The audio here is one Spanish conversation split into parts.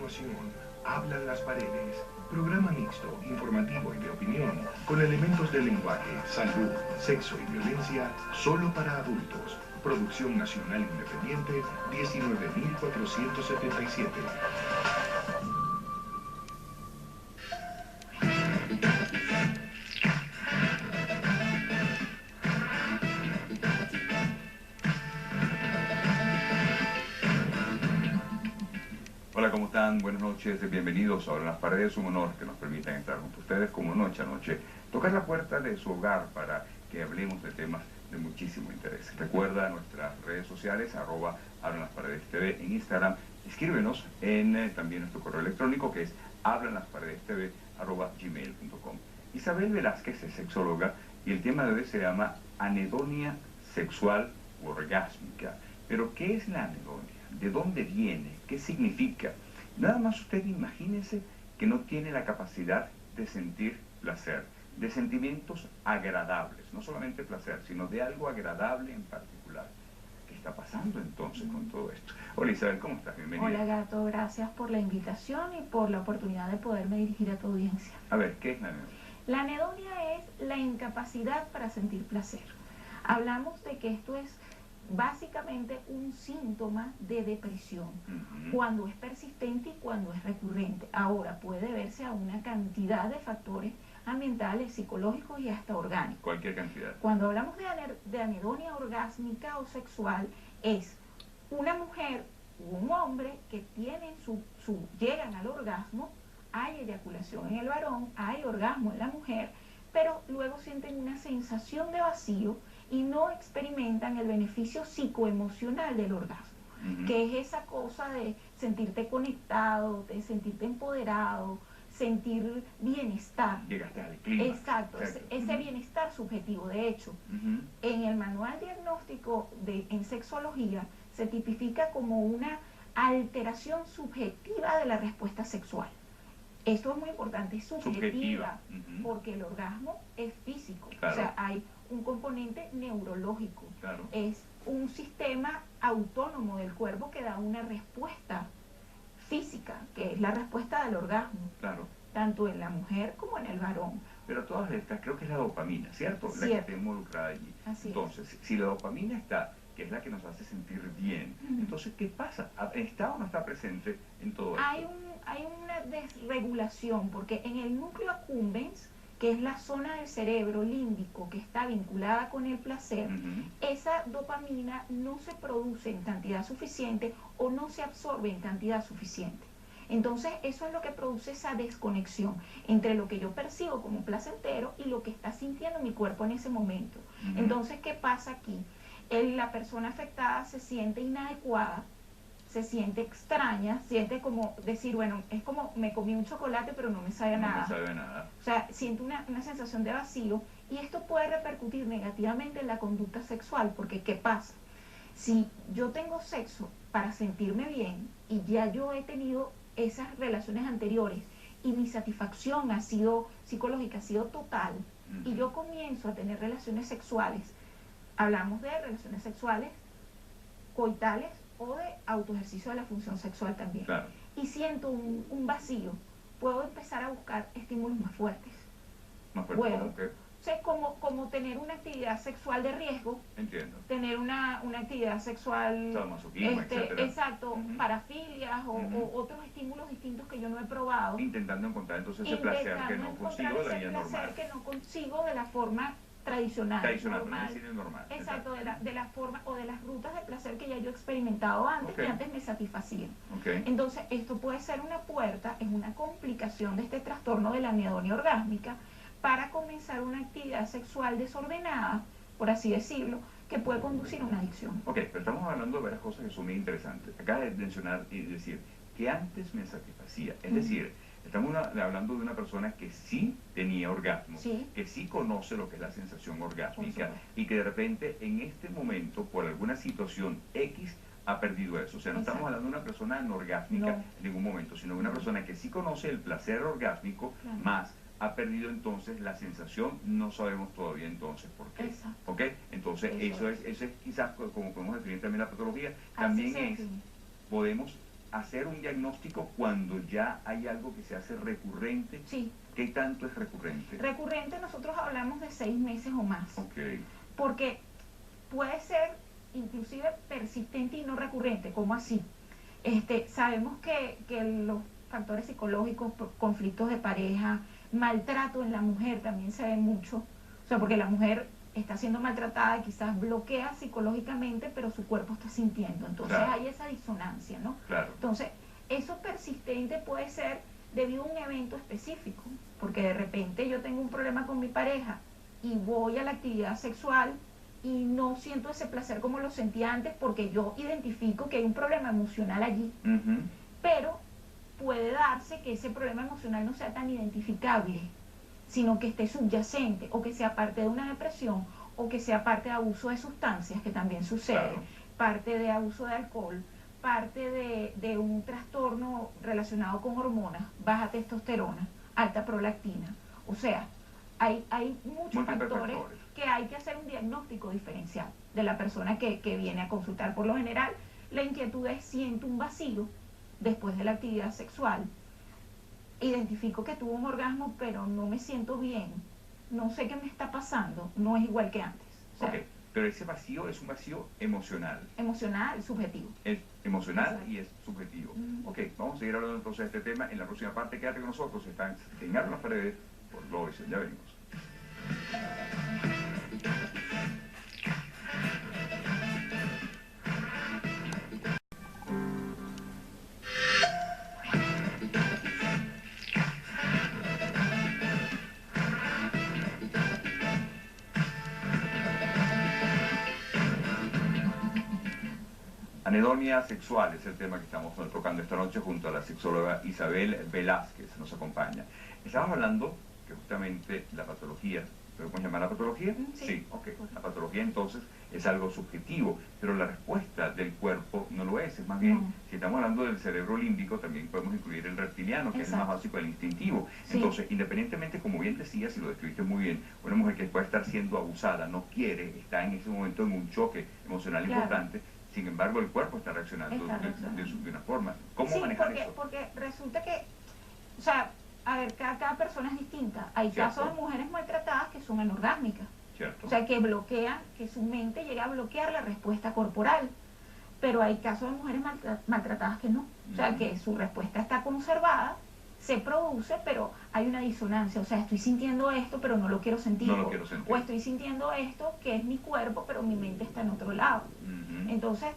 continuación, Hablan las Paredes, programa mixto, informativo y de opinión, con elementos de lenguaje, salud, sexo y violencia, solo para adultos. Producción nacional independiente, 19.477. Hola, ¿cómo están? Buenas noches, bienvenidos a Hablan las Paredes. Un honor que nos permitan estar junto a ustedes como noche a noche, tocar la puerta de su hogar para que hablemos de temas de muchísimo interés. Recuerda nuestras redes sociales, Hablan las Paredes TV en Instagram. Escríbenos en también nuestro correo electrónico que es hablanlasparedestv@gmail.com. Isabel Velázquez es sexóloga y el tema de hoy se llama anedonia sexual u orgásmica. Pero, ¿qué es la anedonia? ¿De dónde viene? ¿Qué significa? Nada más usted imagínese que no tiene la capacidad de sentir placer, de sentimientos agradables, no solamente placer, sino de algo agradable en particular. ¿Qué está pasando entonces con todo esto? Hola Isabel, ¿cómo estás? Bienvenida. Hola Gato, gracias por la invitación y por la oportunidad de poderme dirigir a tu audiencia. A ver, ¿qué es la anedonia? La anedonia es la incapacidad para sentir placer. Hablamos de que esto es básicamente un síntoma de depresión, cuando es persistente y cuando es recurrente. Ahora, puede verse a una cantidad de factores ambientales, psicológicos y hasta orgánicos. Cualquier cantidad. Cuando hablamos de anedonia orgásmica o sexual, es una mujer u un hombre que tienen llegan al orgasmo, hay eyaculación en el varón, hay orgasmo en la mujer, pero luego sienten una sensación de vacío y no experimentan el beneficio psicoemocional del orgasmo, que es esa cosa de sentirte conectado, de sentirte empoderado, sentir bienestar. Llegaste al clima. Exacto, ese bienestar subjetivo. De hecho, en el manual diagnóstico en sexología se tipifica como una alteración subjetiva de la respuesta sexual. Esto es muy importante, es subjetiva. Porque el orgasmo es físico, claro. O sea, hay un componente neurológico, claro. Es un sistema autónomo del cuerpo que da una respuesta física, que es la respuesta del orgasmo, claro. Tanto en la mujer como en el varón. Pero todas estas, creo que es la dopamina, ¿cierto? La que está involucrada allí. Así entonces, es. Si la dopamina está, que es la que nos hace sentir bien, entonces, ¿qué pasa? ¿Está o no está presente en todo esto? Hay una desregulación, porque en el núcleo accumbens, que es la zona del cerebro límbico que está vinculada con el placer, esa dopamina no se produce en cantidad suficiente o no se absorbe en cantidad suficiente. Entonces eso es lo que produce esa desconexión entre lo que yo percibo como placentero y lo que está sintiendo mi cuerpo en ese momento. Entonces, ¿qué pasa aquí? La persona afectada se siente inadecuada, se siente extraña, siente como decir, bueno, es como me comí un chocolate pero no me sabe nada. No me sabe nada. O sea, siento una sensación de vacío y esto puede repercutir negativamente en la conducta sexual, porque ¿qué pasa? Si yo tengo sexo para sentirme bien y ya yo he tenido esas relaciones anteriores y mi satisfacción ha sido psicológica, ha sido total, y yo comienzo a tener relaciones sexuales, hablamos de relaciones sexuales coitales o de autoejercicio de la función sexual también, claro. Y siento un vacío, puedo empezar a buscar estímulos más fuertes. ¿Más fuertes? ¿Cómo qué? O sea, como tener una actividad sexual de riesgo. Entiendo. Tener una actividad sexual, etcétera. Exacto, parafilias o otros estímulos distintos que yo no he probado. Intentando encontrar entonces ese placer que no consigo de la vida normal. Que no consigo de la forma tradicional, normal. Exacto, de la forma o de las rutas de placer que ya yo he experimentado antes, que antes me satisfacían. Entonces, esto puede ser una puerta, es una complicación de este trastorno de la anedonia orgásmica para comenzar una actividad sexual desordenada, por así decirlo, que puede conducir a una adicción. Ok, pero estamos hablando de varias cosas que son muy interesantes. Acaba de mencionar y decir que antes me satisfacía, es decir, estamos hablando de una persona que sí tenía orgasmo, que sí conoce lo que es la sensación orgásmica y que de repente en este momento, por alguna situación X, ha perdido eso. O sea, no estamos hablando de una persona anorgásmica en ningún momento, sino de una persona que sí conoce el placer orgásmico, más ha perdido entonces la sensación, no sabemos todavía entonces por qué. ¿Ok? Entonces eso es quizás, como podemos definir también la patología, también podemos hacer un diagnóstico cuando ya hay algo que se hace recurrente. Sí. ¿Qué tanto es recurrente? Recurrente nosotros hablamos de 6 meses o más. Okay. Porque puede ser inclusive persistente y no recurrente. ¿Cómo así? Sabemos que los factores psicológicos, conflictos de pareja, maltrato en la mujer también se ve mucho. O sea, porque la mujer está siendo maltratada, quizás bloquea psicológicamente, pero su cuerpo está sintiendo. Entonces claro, hay esa disonancia, ¿no? Claro. Entonces, eso persistente puede ser debido a un evento específico, porque de repente yo tengo un problema con mi pareja y voy a la actividad sexual y no siento ese placer como lo sentía antes porque yo identifico que hay un problema emocional allí. Pero puede darse que ese problema emocional no sea tan identificable, sino que esté subyacente, o que sea parte de una depresión, o que sea parte de abuso de sustancias, que también sucede, claro, parte de abuso de alcohol, parte de un trastorno relacionado con hormonas, baja testosterona, alta prolactina. O sea, hay muchos factores que hay que hacer un diagnóstico diferencial de la persona que viene a consultar. Por lo general, la inquietud es: siento un vacío después de la actividad sexual, identifico que tuve un orgasmo, pero no me siento bien, no sé qué me está pasando, no es igual que antes. O sea, okay, pero ese vacío es un vacío emocional. Emocional, subjetivo. Es emocional y es subjetivo. Ok, vamos a seguir hablando entonces de este tema en la próxima parte. Quédate con nosotros, están en Abra las Paredes por Lois, ya venimos. Anedonia sexual es el tema que estamos tocando esta noche junto a la sexóloga Isabel Velázquez, nos acompaña. Estamos hablando que justamente la patología, ¿podemos llamar la patología? Sí, ok. La patología entonces es algo subjetivo, pero la respuesta del cuerpo no lo es más bien, si estamos hablando del cerebro límbico, también podemos incluir el reptiliano, que es el más básico, el instintivo. Sí. Entonces, independientemente, como bien decías, y lo describiste muy bien, una mujer que puede estar siendo abusada, no quiere, está en ese momento en un choque emocional importante. Sin embargo, el cuerpo está reaccionando de una forma. ¿Cómo manejar eso? Porque resulta que, o sea, a ver, cada persona es distinta. Hay casos de mujeres maltratadas que son anorgásmicas. O sea, que bloquean, que su mente llega a bloquear la respuesta corporal. Pero hay casos de mujeres maltratadas que no. O sea, que su respuesta está conservada, se produce, pero hay una disonancia. O sea, estoy sintiendo esto, pero no lo quiero sentir. No lo quiero sentir. O estoy sintiendo esto, que es mi cuerpo, pero mi mente está en otro lado. Entonces,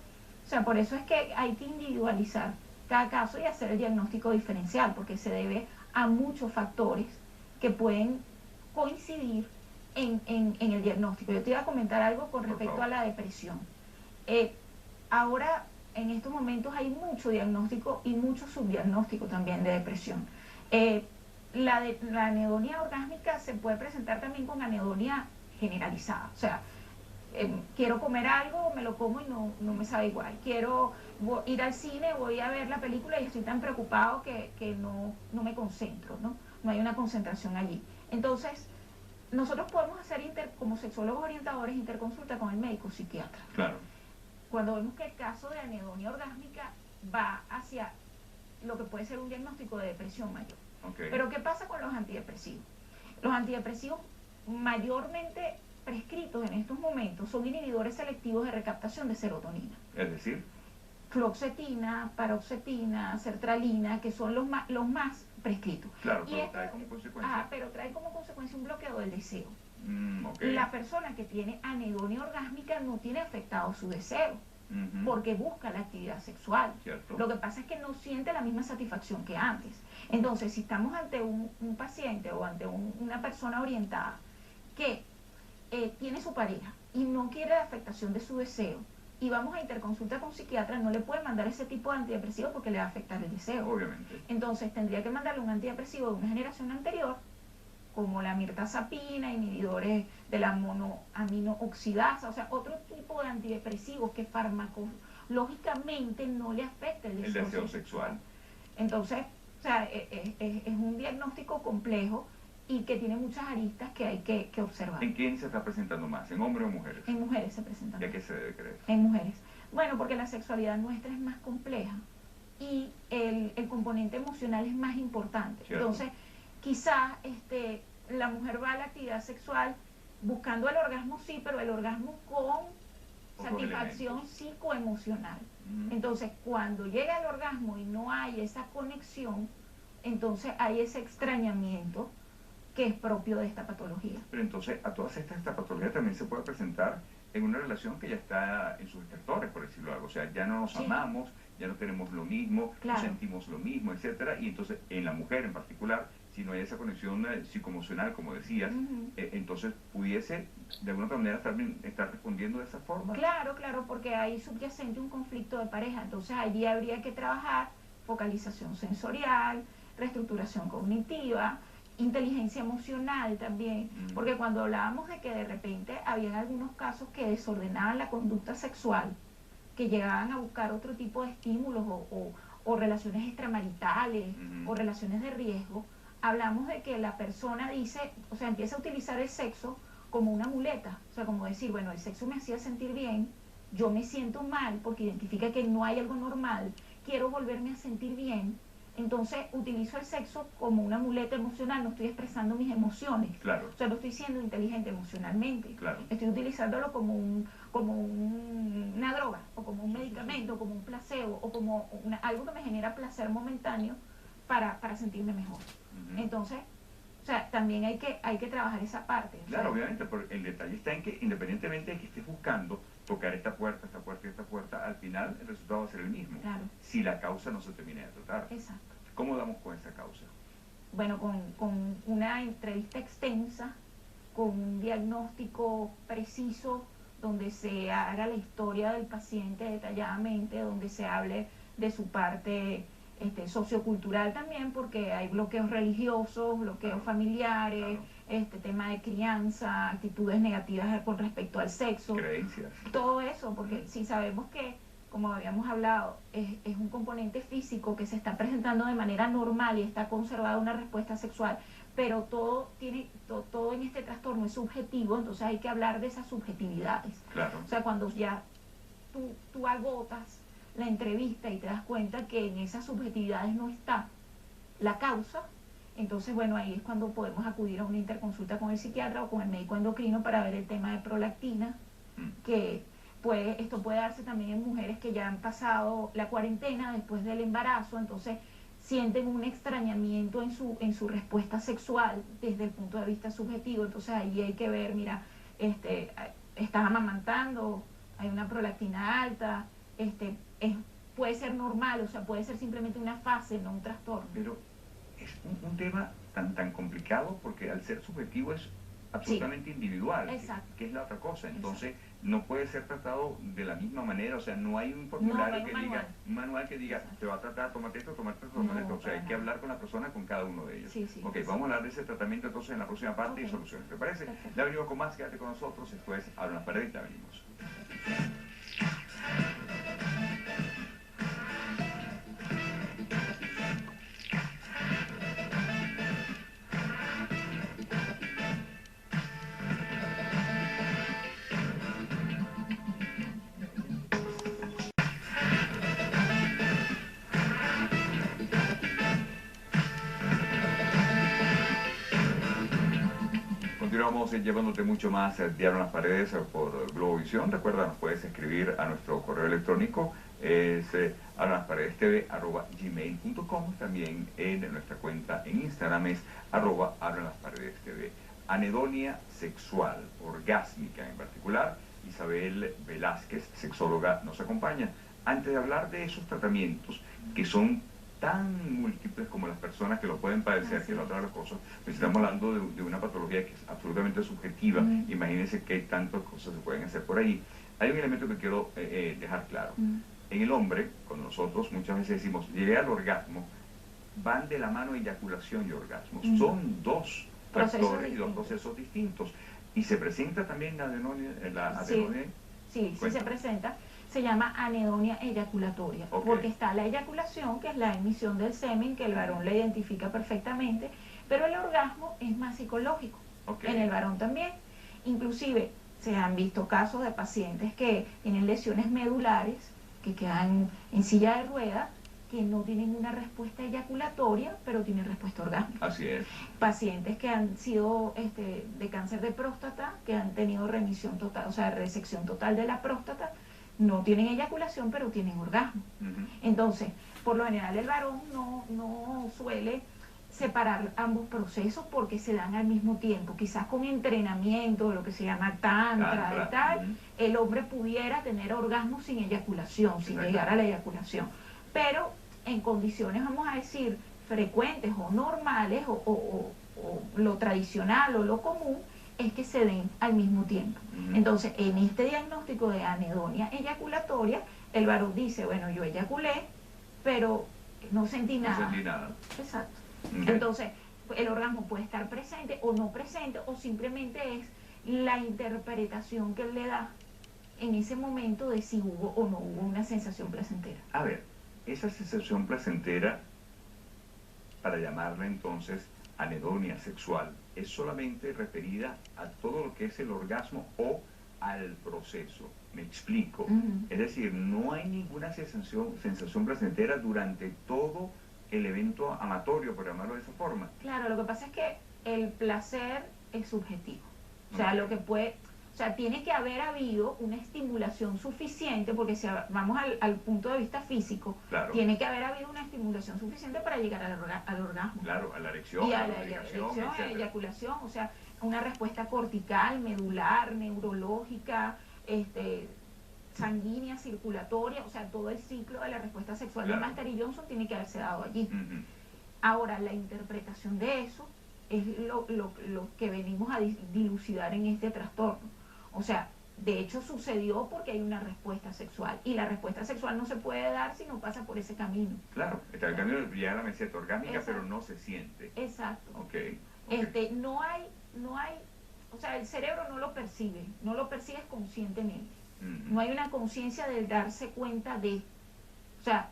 o sea, por eso es que hay que individualizar cada caso y hacer el diagnóstico diferencial, porque se debe a muchos factores que pueden coincidir en el diagnóstico. Yo te iba a comentar algo con respecto a la depresión. Ahora, en estos momentos hay mucho diagnóstico y mucho subdiagnóstico también de depresión. La anedonia orgásmica se puede presentar también con anedonia generalizada. O sea, quiero comer algo, me lo como y no me sabe igual. Quiero ir al cine, voy a ver la película y estoy tan preocupado que no me concentro, ¿no? No hay una concentración allí. Entonces, nosotros podemos hacer, como sexólogos orientadores, interconsulta con el médico psiquiatra. Claro. Cuando vemos que el caso de anedonia orgásmica va hacia lo que puede ser un diagnóstico de depresión mayor. Pero ¿qué pasa con los antidepresivos? Los antidepresivos mayormente prescritos en estos momentos son inhibidores selectivos de recaptación de serotonina. Es decir, fluoxetina, paroxetina, sertralina, que son los más prescritos. Claro, pero trae como consecuencia. Pero trae como consecuencia un bloqueo del deseo. La persona que tiene anedonia orgásmica no tiene afectado su deseo, porque busca la actividad sexual. Lo que pasa es que no siente la misma satisfacción que antes. Entonces, si estamos ante un paciente o ante una persona orientada que tiene su pareja y no quiere la afectación de su deseo, y vamos a interconsulta con psiquiatra, no le puede mandar ese tipo de antidepresivo porque le va a afectar el deseo. Obviamente. Entonces tendría que mandarle un antidepresivo de una generación anterior, como la mirtazapina, inhibidores de la monoaminooxidasa, o sea, otro tipo de antidepresivos que farmacológicamente no le afecta el deseo sexual. Entonces, o sea, es un diagnóstico complejo y que tiene muchas aristas que hay que observar. ¿En quién se está presentando más? ¿En hombres o mujeres? En mujeres se presenta más. ¿Y a qué se debe creer? En mujeres. Bueno, porque la sexualidad nuestra es más compleja. y el componente emocional es más importante. Cierto. Entonces, quizás la mujer va a la actividad sexual buscando el orgasmo, sí, pero el orgasmo con satisfacción psicoemocional. Entonces, cuando llega el orgasmo y no hay esa conexión, entonces hay ese extrañamiento que es propio de esta patología. Pero entonces, a todas esta patología también se puede presentar en una relación que ya está en sus estertores, por decirlo algo. O sea, ya no nos amamos, ya no tenemos lo mismo, no sentimos lo mismo, etcétera. Y entonces, en la mujer en particular, si no hay esa conexión psicoemocional, como decías, entonces pudiese de alguna otra manera estar respondiendo de esa forma. Claro, porque hay subyacente un conflicto de pareja. Entonces, allí habría que trabajar focalización sensorial, reestructuración cognitiva, inteligencia emocional también, porque cuando hablábamos de que de repente habían algunos casos que desordenaban la conducta sexual, que llegaban a buscar otro tipo de estímulos o relaciones extramaritales o relaciones de riesgo, hablamos de que la persona dice, o sea, empieza a utilizar el sexo como una muleta, o sea, como decir, bueno, el sexo me hacía sentir bien, yo me siento mal porque identifica que no hay algo normal, quiero volverme a sentir bien. Entonces utilizo el sexo como una muleta emocional, no estoy expresando mis emociones. Claro. O sea, no estoy siendo inteligente emocionalmente. Claro. Estoy utilizándolo como una droga, o como un medicamento, o como un placebo, o como algo que me genera placer momentáneo para sentirme mejor. Entonces, o sea, también hay que trabajar esa parte. Claro, obviamente, pero el detalle está en que independientemente de que estés buscando tocar esta puerta, al final el resultado va a ser el mismo. Claro. Si la causa no se termina de tratar. Exacto. ¿Cómo damos con esa causa? Bueno, con una entrevista extensa, con un diagnóstico preciso, donde se haga la historia del paciente detalladamente, donde se hable de su parte sociocultural también, porque hay bloqueos religiosos, bloqueos familiares, tema de crianza, actitudes negativas con respecto al sexo. Creencias. Todo eso, porque si sabemos que, como habíamos hablado, es un componente físico que se está presentando de manera normal y está conservada una respuesta sexual, pero todo en este trastorno es subjetivo, entonces hay que hablar de esas subjetividades. Claro. O sea, cuando ya tú agotas la entrevista y te das cuenta que en esas subjetividades no está la causa, entonces, bueno, ahí es cuando podemos acudir a una interconsulta con el psiquiatra o con el médico endocrino para ver el tema de prolactina, que esto puede darse también en mujeres que ya han pasado la cuarentena después del embarazo, entonces sienten un extrañamiento en su respuesta sexual desde el punto de vista subjetivo. Entonces ahí hay que ver, mira, estás amamantando, hay una prolactina alta, puede ser normal, o sea, puede ser simplemente una fase, no un trastorno. Pero es un tema tan complicado porque al ser subjetivo es absolutamente individual, que es la otra cosa. Entonces no puede ser tratado de la misma manera, o sea, no hay un formulario un manual que diga, te va a tratar, tómate esto, o sea, hay que hablar con la persona, con cada uno de ellos. Vamos a hablar de ese tratamiento entonces en la próxima parte y soluciones, ¿te parece? Ya venimos con más, quédate con nosotros, esto es Abran las Paredes, ya venimos. Continuamos llevándote mucho más de Abran las Paredes por Globovisión. Recuerda, nos puedes escribir a nuestro correo electrónico, es abranlasparedestv@gmail.com. También en nuestra cuenta en Instagram es @abranlasparedestv. Anedonia sexual, orgásmica en particular, Isabel Velázquez, sexóloga, nos acompaña. Antes de hablar de esos tratamientos que son tan múltiples como las personas que lo pueden padecer, que es otra de las cosas, pues estamos hablando de una patología que es absolutamente subjetiva. Imagínense qué tantas cosas se pueden hacer por ahí. Hay un elemento que quiero dejar claro. En el hombre, cuando nosotros muchas veces decimos llegué al orgasmo, van de la mano eyaculación y orgasmo. Son dos factores y dos procesos distintos. Y se presenta también la anedonia. Sí, se presenta. Se llama anedonia eyaculatoria, porque está la eyaculación, que es la emisión del semen, que el varón la identifica perfectamente, pero el orgasmo es más psicológico, en el varón también. Inclusive se han visto casos de pacientes que tienen lesiones medulares, que quedan en silla de ruedas, que no tienen una respuesta eyaculatoria, pero tienen respuesta orgásmica. Así es. Pacientes que han sido de cáncer de próstata, que han tenido remisión total, o sea, resección total de la próstata, no tienen eyaculación, pero tienen orgasmo. Entonces, por lo general el varón no suele separar ambos procesos porque se dan al mismo tiempo. Quizás con entrenamiento, lo que se llama tantra y tal, el hombre pudiera tener orgasmo sin eyaculación, sin llegar a la eyaculación. Pero en condiciones, vamos a decir, frecuentes o normales, o lo tradicional o lo común, es que se den al mismo tiempo. Entonces, en este diagnóstico de anedonia eyaculatoria, el varón dice, bueno, yo eyaculé, pero no sentí nada. No sentí nada. Exacto. Entonces, el orgasmo puede estar presente o no presente, o simplemente es la interpretación que él le da en ese momento de si hubo o no hubo una sensación placentera. A ver, esa sensación placentera, para llamarla entonces anedonia sexual, es solamente referida a todo lo que es el orgasmo o al proceso. Me explico. Es decir, no hay ninguna sensación placentera durante todo el evento amatorio, por llamarlo de esa forma. Claro, lo que pasa es que el placer es subjetivo. O sea, lo que puede... O sea, tiene que haber habido una estimulación suficiente, porque si vamos al punto de vista físico, tiene que haber habido una estimulación suficiente para llegar al orgasmo. Claro, a la erección, y a la eyaculación, o sea, una respuesta cortical, medular, neurológica, sanguínea, circulatoria, o sea, todo el ciclo de la respuesta sexual de Master y Johnson tiene que haberse dado allí. Ahora, la interpretación de eso es lo que venimos a dilucidar en este trastorno. O sea, de hecho sucedió porque hay una respuesta sexual, y la respuesta sexual no se puede dar si no pasa por ese camino. Claro, está el camino de la meseta orgánica, pero no se siente. Exacto. Okay. No hay, o sea, el cerebro no lo percibe conscientemente. No hay una conciencia del darse cuenta de, o sea,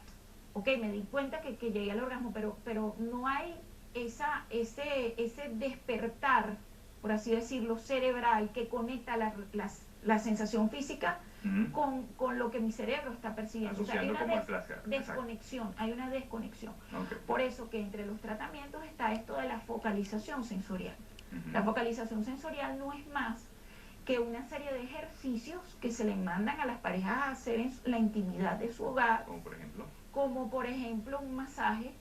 ok, me di cuenta que llegué al orgasmo, pero no hay ese despertar, por así decirlo, cerebral, que conecta la sensación física con lo que mi cerebro está percibiendo. O sea, hay una desconexión, hay una desconexión. Por eso que entre los tratamientos está esto de la focalización sensorial. La focalización sensorial no es más que una serie de ejercicios que se le mandan a las parejas a hacer en la intimidad de su hogar. Como por ejemplo un masaje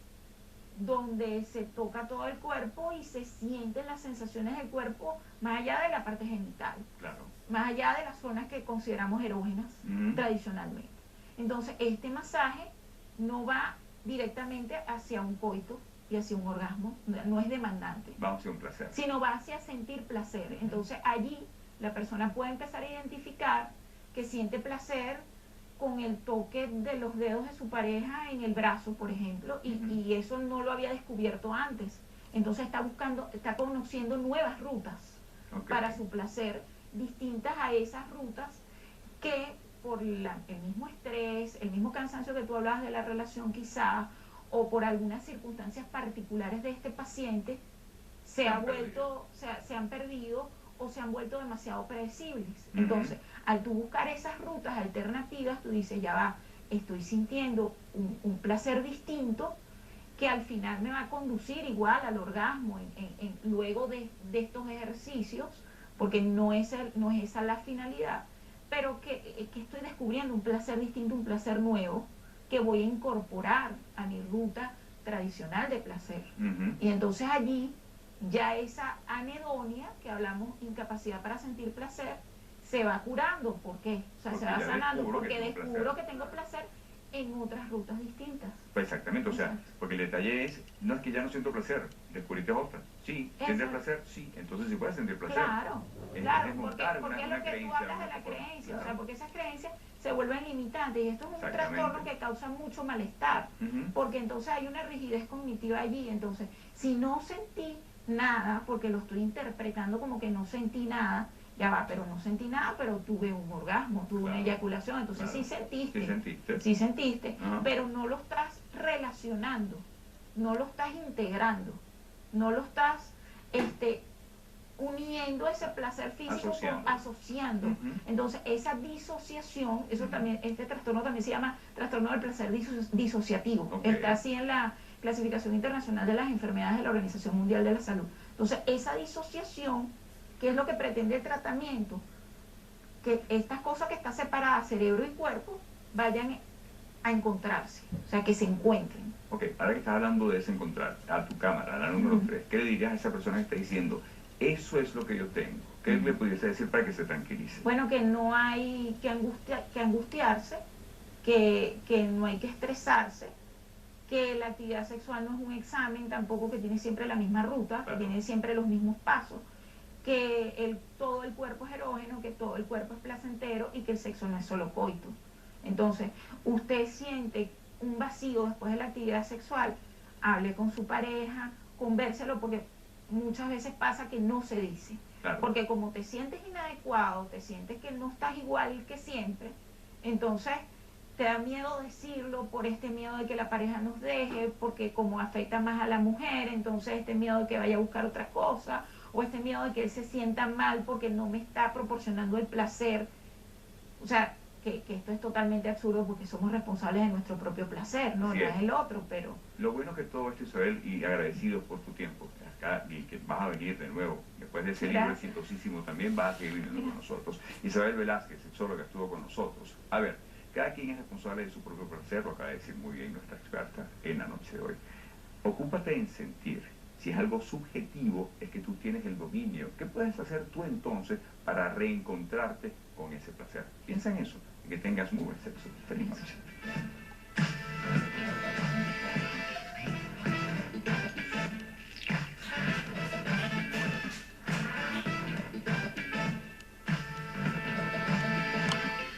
donde se toca todo el cuerpo y se sienten las sensaciones del cuerpo más allá de la parte genital, más allá de las zonas que consideramos erógenas tradicionalmente. Entonces, este masaje no va directamente hacia un coito y hacia un orgasmo, no es demandante. Va hacia un placer. Sino va hacia sentir placer. Entonces, allí la persona puede empezar a identificar que siente placer con el toque de los dedos de su pareja en el brazo, por ejemplo, y eso no lo había descubierto antes. Entonces está conociendo nuevas rutas para su placer, distintas a esas rutas que por el mismo estrés, el mismo cansancio que tú hablabas de la relación quizá, o por algunas circunstancias particulares de este paciente, se han perdido o se han vuelto demasiado predecibles. Entonces, al tú buscar esas rutas alternativas, tú dices, ya va, estoy sintiendo un placer distinto que al final me va a conducir igual al orgasmo luego de estos ejercicios, porque no es esa la finalidad, pero que estoy descubriendo un placer distinto, un placer nuevo, que voy a incorporar a mi ruta tradicional de placer. Y entonces allí ya esa anedonia, que hablamos, incapacidad para sentir placer, se va curando. ¿Por qué? O sea, se va sanando porque descubro que tengo placer en otras rutas distintas. Pues exactamente, o sea, porque el detalle es, no es que ya no siento placer, descubriste otra. Sí, ¿sientes placer? Sí, entonces sí puedes sentir placer. Claro, porque es lo que tú hablas de la creencia, o sea, porque esas creencias se vuelven limitantes, y esto es un trastorno que causa mucho malestar, porque entonces hay una rigidez cognitiva allí. Entonces, si no sentí nada, porque lo estoy interpretando como que no sentí nada, ya va, pero no sentí nada, pero tuve un orgasmo, tuve una eyaculación, entonces sí sentiste, pero no lo estás relacionando, no lo estás integrando, no lo estás uniendo ese placer físico asociando. Entonces, esa disociación, eso también, este trastorno también se llama trastorno del placer disociativo. Está así en la Clasificación Internacional de las Enfermedades de la Organización Mundial de la Salud. Entonces, esa disociación, ¿qué es lo que pretende el tratamiento? Que estas cosas que están separadas, cerebro y cuerpo, vayan a encontrarse, o sea, que se encuentren. Ok, ahora que estás hablando de ese encontrar, a tu cámara, la número 3, ¿qué le dirías a esa persona que está diciendo, eso es lo que yo tengo? ¿Qué le pudiese decir para que se tranquilice? Bueno, que no hay que angustiarse, que no hay que estresarse, que la actividad sexual no es un examen tampoco que tiene siempre la misma ruta, que tiene siempre los mismos pasos, que todo el cuerpo es erógeno, que todo el cuerpo es placentero y que el sexo no es solo coito. Entonces, usted siente un vacío después de la actividad sexual, hable con su pareja, convérselo, porque muchas veces pasa que no se dice. Claro. Porque como te sientes inadecuado, te sientes que no estás igual que siempre, entonces te da miedo decirlo por este miedo de que la pareja nos deje, porque como afecta más a la mujer, entonces este miedo de que vaya a buscar otra cosa, o este miedo de que él se sienta mal porque no me está proporcionando el placer. O sea, que esto es totalmente absurdo porque somos responsables de nuestro propio placer, ¿no? No es el otro, pero... Lo bueno que todo esto, Isabel, y agradecido por tu tiempo acá, y que vas a venir de nuevo, después de ese libro exitosísimo, también vas a seguir viniendo con nosotros. Isabel Velázquez, sexóloga, estuvo con nosotros. A ver, cada quien es responsable de su propio placer, lo acaba de decir muy bien nuestra experta en la noche de hoy. Ocúpate en sentir. Si es algo subjetivo, es que tú tienes el dominio. ¿Qué puedes hacer tú entonces para reencontrarte con ese placer? Piensa en eso, y que tengas muy buen sexo. Feliz noche.